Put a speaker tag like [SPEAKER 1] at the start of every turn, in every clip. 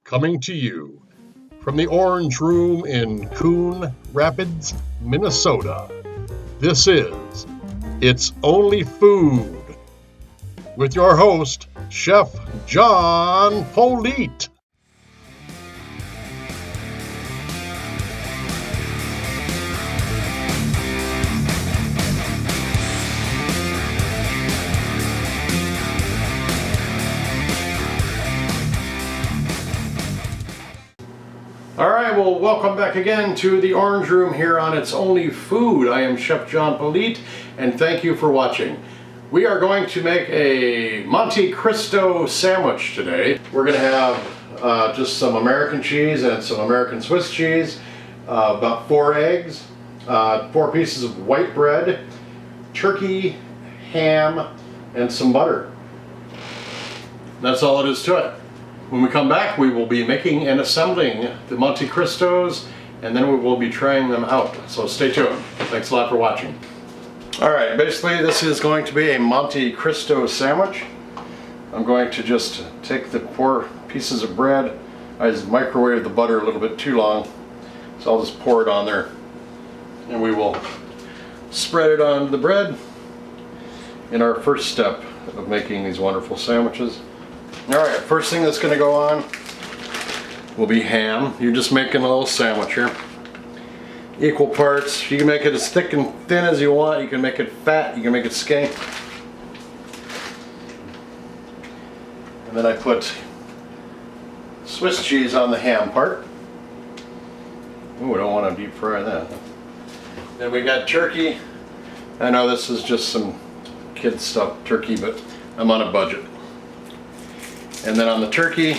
[SPEAKER 1] coming to you from the Orange Room in Coon Rapids, Minnesota. This is It's Only Food with your host, Chef John Politte.
[SPEAKER 2] All right, well, welcome back again to the Orange Room here on It's Only Food. I am Chef John Politte, and thank you for watching. We are going to make a Monte Cristo sandwich today. We're going to have just some American cheese and some American Swiss cheese, about 4 eggs, 4 pieces of white bread, turkey, ham, and some butter. That's all it is to it. When we come back, we will be making and assembling the Monte Cristos, and then we will be trying them out. So stay tuned. Thanks a lot for watching. All right, basically this is going to be a Monte Cristo sandwich. I'm going to just take the 4 pieces of bread. I just microwaved the butter a little bit too long, so I'll just pour it on there. And we will spread it on the bread in our first step of making these wonderful sandwiches. Alright, first thing that's going to go on will be ham. You're just making a little sandwich here. Equal parts. You can make it as thick and thin as you want. You can make it fat. You can make it skinny. And then I put Swiss cheese on the ham part. Ooh, I don't want to deep fry that. Then we got turkey. I know this is just some kid stuff turkey, but I'm on a budget. And then on the turkey,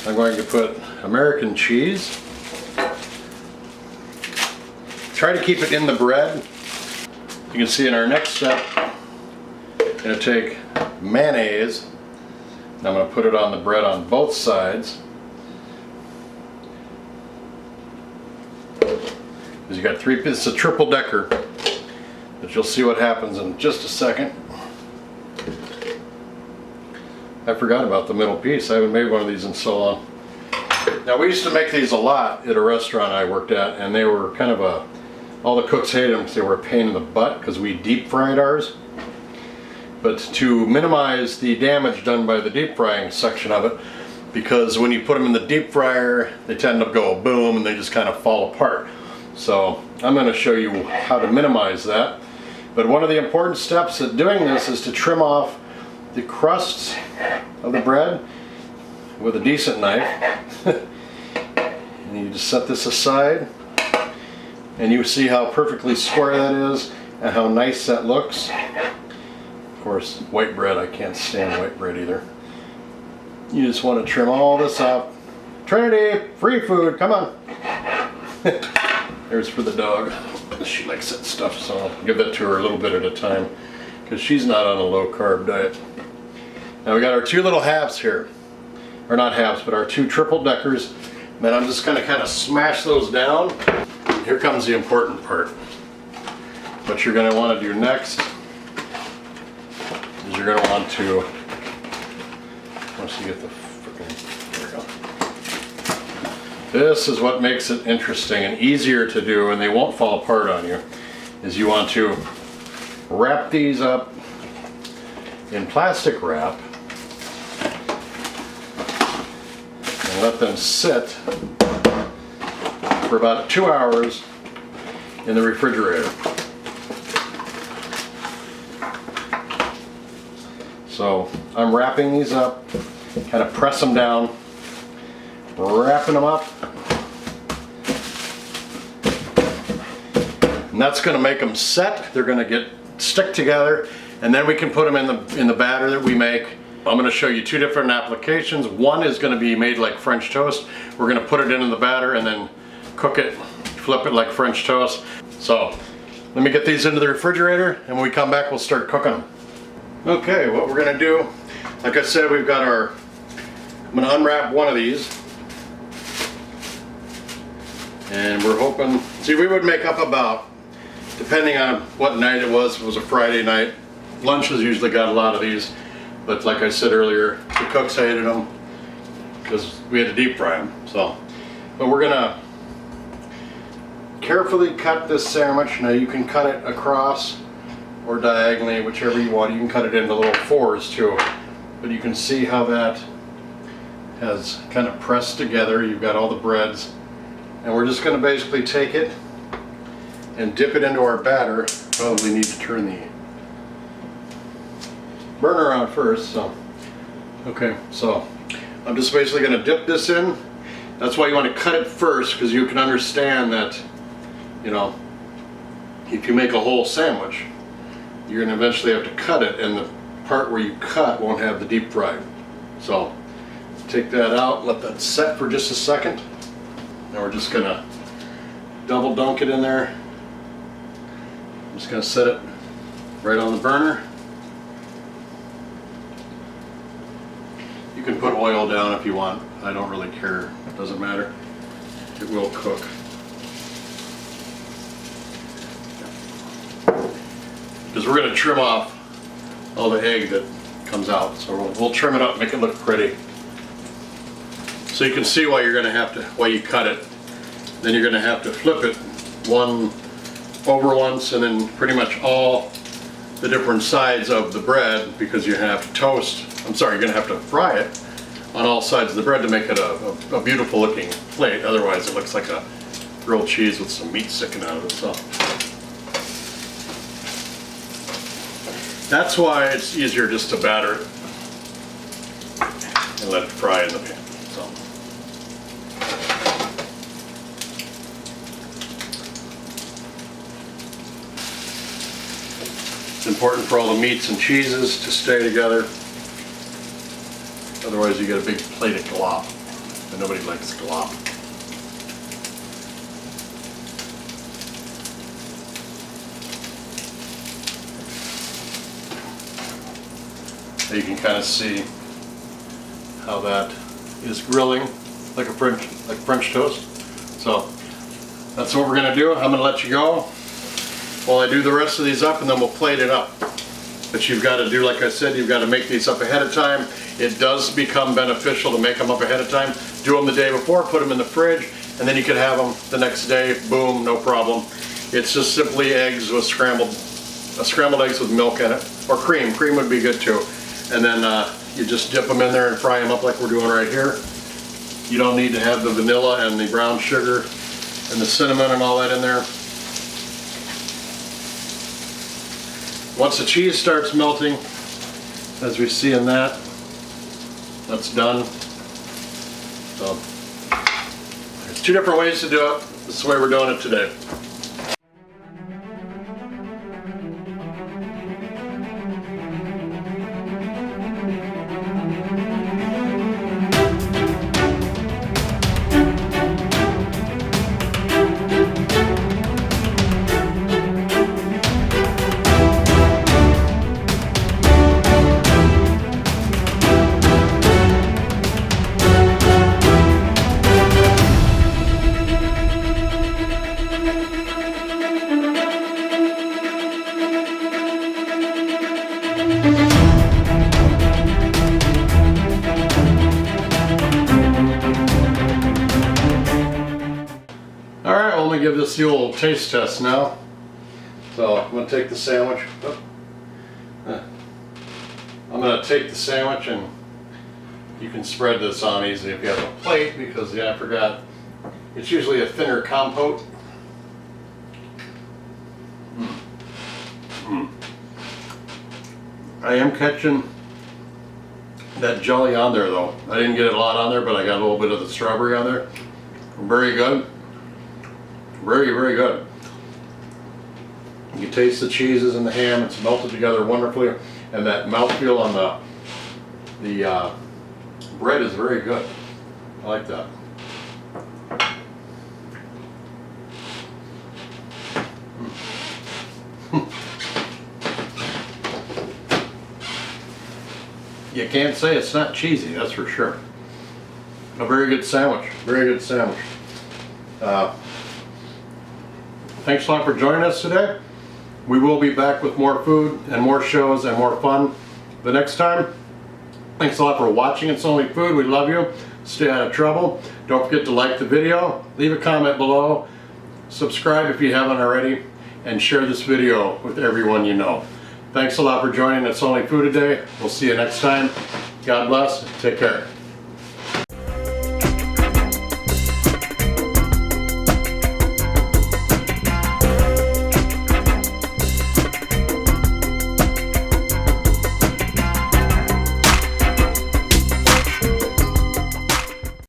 [SPEAKER 2] I'm going to put American cheese. Try to keep it in the bread. You can see in our next step, I'm going to take mayonnaise, and I'm going to put it on the bread on both sides. Because you got 3 pieces, it's a triple decker, but you'll see what happens in just a second. I forgot about the middle piece. I haven't made one of these in so long. Now, we used to make these a lot at a restaurant I worked at, and they were kind of all the cooks hated them because they were a pain in the butt because we deep fried ours. But to minimize the damage done by the deep frying section of it, because when you put them in the deep fryer, they tend to go boom and they just kind of fall apart. So I'm going to show you how to minimize that. But one of the important steps at doing this is to trim off the crusts of the bread with a decent knife. And you just set this aside, and you see how perfectly square that is and how nice that looks. Of course, white bread, I can't stand white bread either. You just want to trim all this off. Trinity, free food, come on. There's for the dog. She likes that stuff, so I'll give that to her a little bit at a time because she's not on a low carb diet. Now we got our 2 little halves here, or not halves, but our 2 triple deckers. And then I'm just going to kind of smash those down. Here comes the important part. What you're going to want to do next is you're going to want to, once you get the freaking, there we go. This is what makes it interesting and easier to do, and they won't fall apart on you, is you want to wrap these up in plastic wrap and let them sit for about 2 hours in the refrigerator. So I'm wrapping these up, kind of press them down, wrapping them up, and that's going to make them set. They're going to stick together, and then we can put them in the batter that we make. I'm going to show you 2 different applications. One is going to be made like French toast. We're going to put it into the batter and then cook it, flip it like French toast. So let me get these into the refrigerator, and when we come back we'll start cooking them. Okay, what we're going to do, like I said, we've got I'm going to unwrap one of these. And we're hoping, see, we would make up about, depending on what night it was, if it was a Friday night, lunch has usually got a lot of these. But like I said earlier, the cooks hated them. because we had to deep fry them. So, but we're gonna carefully cut this sandwich. Now you can cut it across or diagonally, whichever you want. You can cut it into little fours too. But you can see how that has kind of pressed together. You've got all the breads. And we're just gonna basically take it and dip it into our batter. Probably need to turn the burner on first, so. Okay, so I'm just basically gonna dip this in. That's why you wanna cut it first, because you can understand that, you know, if you make a whole sandwich, you're gonna eventually have to cut it, and the part where you cut won't have the deep fry. So take that out, let that set for just a second. Now we're just gonna double dunk it in there. I'm just gonna set it right on the burner. You can put oil down if you want. I don't really care, it doesn't matter. It will cook. Because we're gonna trim off all the egg that comes out. So we'll trim it up, make it look pretty. So you can see why you're gonna have to, why you cut it. Then you're gonna have to flip it one over once, and then pretty much all the different sides of the bread, because you have to toast, you're gonna have to fry it on all sides of the bread to make it a beautiful looking plate. Otherwise it looks like a grilled cheese with some meat sticking out of it. So that's why it's easier just to batter it and let it fry in the pan. So. It's important for all the meats and cheeses to stay together. Otherwise you get a big plate of glop, and nobody likes glop. You can kind of see how that is grilling like French toast. So that's what we're gonna do. I'm gonna let you go while I do the rest of these up, and then we'll plate it up. But you've got to do, like I said, you've got to make these up ahead of time. It does become beneficial to make them up ahead of time. Do them the day before, put them in the fridge, and then you can have them the next day, boom, no problem. It's just simply eggs with scrambled eggs with milk in it, or cream. Cream would be good too. And then you just dip them in there and fry them up like we're doing right here. You don't need to have the vanilla and the brown sugar and the cinnamon and all that in there. Once the cheese starts melting, as we see in that, that's done. So there's two different ways to do it. This is the way we're doing it today. Give this the old taste test now. So I'm going to take the sandwich. I'm going to take the sandwich, and you can spread this on easily if you have a plate, because yeah, I forgot, it's usually a thinner compote. I am catching that jelly on there though. I didn't get a lot on there, but I got a little bit of the strawberry on there. Very good. Very, very good. You can taste the cheeses and the ham. It's melted together wonderfully, and that mouthfeel on the bread is very good. I like that. You can't say it's not cheesy, that's for sure. A very good sandwich. Very good sandwich. Thanks a lot for joining us today. We will be back with more food and more shows and more fun the next time. Thanks a lot for watching It's Only Food. We love you. Stay out of trouble. Don't forget to like the video, leave a comment below, subscribe if you haven't already, and share this video with everyone you know. Thanks a lot for joining It's Only Food today. We'll see you next time. God bless. Take care.